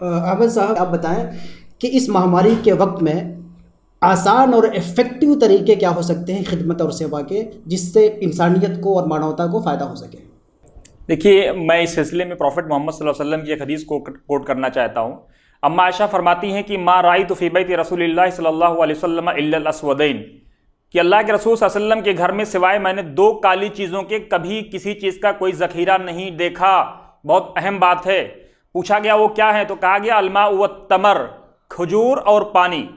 अहमद साहब, आप बताएं कि इस महामारी के वक्त में आसान और इफ़ेक्टिव तरीके क्या हो सकते हैं खिदमत और सेवा के, जिससे इंसानियत को और मानवता को फ़ायदा हो सके। देखिए, मैं इस सिलसिले में प्रॉफिट मोहम्मद सल्लल्लाहु अलैहि वसल्लम की एक हदीस को कोट करना चाहता हूँ। अम्मा आयशा फरमाती हैं कि मा राइतु फी बैति रसूलिल्लाह सल्लल्लाहु अलैहि वसल्लम इल्लल अस्वदैन, कि अल्लाह के रसूल सल्लल्लाहु अलैहि वसल्लम के घर में सिवाय मैंने दो काली चीज़ों के कभी किसी चीज़ का कोई ज़ख़ीरा नहीं देखा। बहुत अहम बात है। पूछा गया वो क्या है, तो कहा गया अलमा व तमर, खजूर और पानी।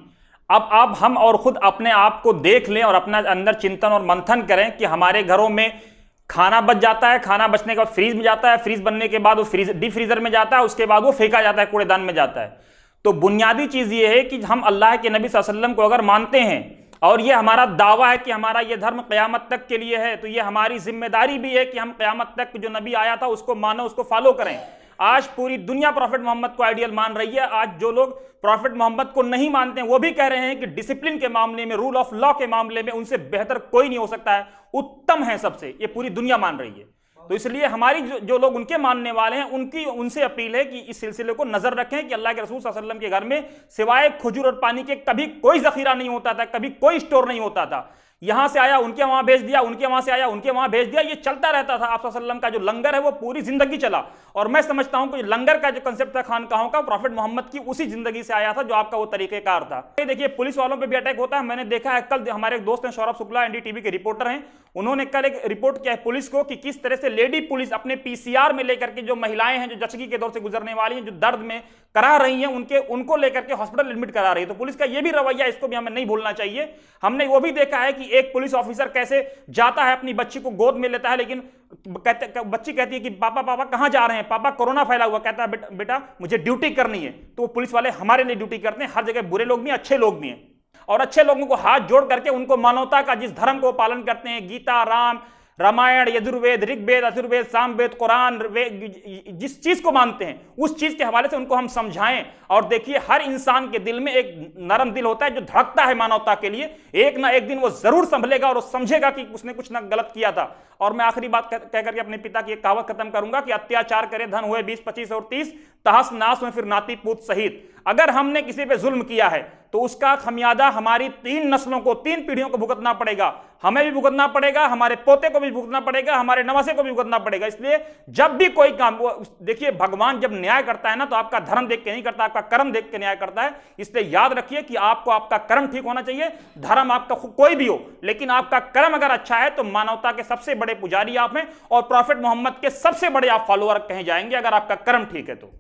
अब हम और ख़ुद अपने आप को देख लें और अपना अंदर चिंतन और मंथन करें कि हमारे घरों में खाना बच जाता है, खाना बचने के बाद फ्रीज में जाता है, फ्रीज बनने के बाद वो डीप फ्रीजर में जाता है, उसके बाद वो फेंका जाता है, कूड़ेदान में जाता है। तो बुनियादी चीज़ ये है कि हम अल्लाह के नबी सल्लल्लाहु अलैहि वसल्लम को अगर मानते हैं और ये हमारा दावा है कि हमारा ये धर्म क़यामत तक के लिए है, तो ये हमारी जिम्मेदारी भी है कि हम क़यामत तक जो नबी आया था उसको मानो, उसको फॉलो करें। आज पूरी दुनिया प्रॉफिट मोहम्मद को आइडियल मान रही है। आज जो लोग प्रॉफिट मोहम्मद को नहीं मानते हैं वो भी कह रहे हैं कि डिसिप्लिन के मामले में, रूल ऑफ लॉ के मामले में उनसे बेहतर कोई नहीं हो सकता है, उत्तम है सबसे, ये पूरी दुनिया मान रही है। तो इसलिए हमारी जो लोग उनके मानने वाले हैं उनसे अपील है कि इस सिलसिले को नजर रखें कि अल्लाह के रसूल सल्लल्लाहु अलैहि वसल्लम के घर में सिवाय खजूर और पानी के कभी कोई जखीरा नहीं होता था, कभी कोई स्टोर नहीं होता था। यहां से आया उनके वहां भेज दिया, उनके वहां से आया उनके वहां भेज दिया, ये चलता रहता था। आप सल्लल्लाहु अलैहि वसल्लम का जो लंगर है वो पूरी जिंदगी चला। और मैं समझता हूं कि लंगर का जो कंसेप्ट था खानकाहों का, प्रॉफिट मोहम्मद की उसी जिंदगी से आया था जो आपका वो तरीकेकार था। देखिए, पुलिस वालों पे भी अटैक होता है। मैंने देखा है, कल हमारे एक दोस्त हैं सौरभ शुक्ला, एनडीटीवी के रिपोर्टर हैं, उन्होंने कल एक रिपोर्ट किया है पुलिस को कि किस तरह से लेडी पुलिस अपने पीसीआर में लेकर के जो महिलाएं हैं, जो जचगी के दौर से गुजरने वाली हैं, जो दर्द में करा रही हैं, उनको लेकर के हॉस्पिटल एडमिट करा रही है। तो पुलिस का ये भी रवैया, इसको भी हमें नहीं भूलना चाहिए। हमने वो भी देखा है कि एक पुलिस ऑफिसर कैसे जाता है, अपनी बच्ची को गोद में लेता है, लेकिन बच्ची कहती है कि पापा पापा कहां जा रहे हैं, पापा कोरोना फैला हुआ। कहता है बेटा मुझे ड्यूटी करनी है। तो वो पुलिस वाले हमारे लिए ड्यूटी करते हैं। हर जगह बुरे लोग भी हैं, अच्छे लोग भी हैं, और अच्छे लोगों को हाथ जोड़ करके उनको मानवता का, जिस धर्म को पालन करते हैं, गीता, रामायण, यजुर्वेद, ऋग्वेद, अथुर्वेद, सामवेद, कुरान, जिस चीज को मानते हैं उस चीज के हवाले से उनको हम समझाएं। और देखिए, हर इंसान के दिल में एक नरम दिल होता है जो धड़कता है मानवता के लिए। एक ना एक दिन वो जरूर संभलेगा और समझेगा कि उसने कुछ ना गलत किया था। और मैं आखिरी बात कह करके अपने पिता की एक कहावत खत्म करूंगा कि अत्याचार करे धन हुए 20, 25 और 30, तहस नास में फिर नाती पूत सहित। अगर हमने किसी पे जुल्म किया है तो उसका खमियाजा हमारी 3 नस्लों को, 3 पीढ़ियों को भुगतना पड़ेगा। हमें भी भुगतना पड़ेगा, हमारे पोते को भी भुगतना पड़ेगा, हमारे नवासे को भी भुगतना पड़ेगा। इसलिए जब भी कोई काम, देखिए भगवान जब न्याय करता है ना, तो आपका धर्म देख के नहीं करता, आपका कर्म देख के न्याय करता है। इसलिए याद रखिए कि आपको आपका कर्म ठीक होना चाहिए। धर्म आपका कोई भी हो, लेकिन आपका कर्म अगर अच्छा है तो मानवता के सबसे बड़े पुजारी आप हैं और प्रॉफिट मोहम्मद के सबसे बड़े आप फॉलोअर कहे जाएंगे, अगर आपका कर्म ठीक है तो।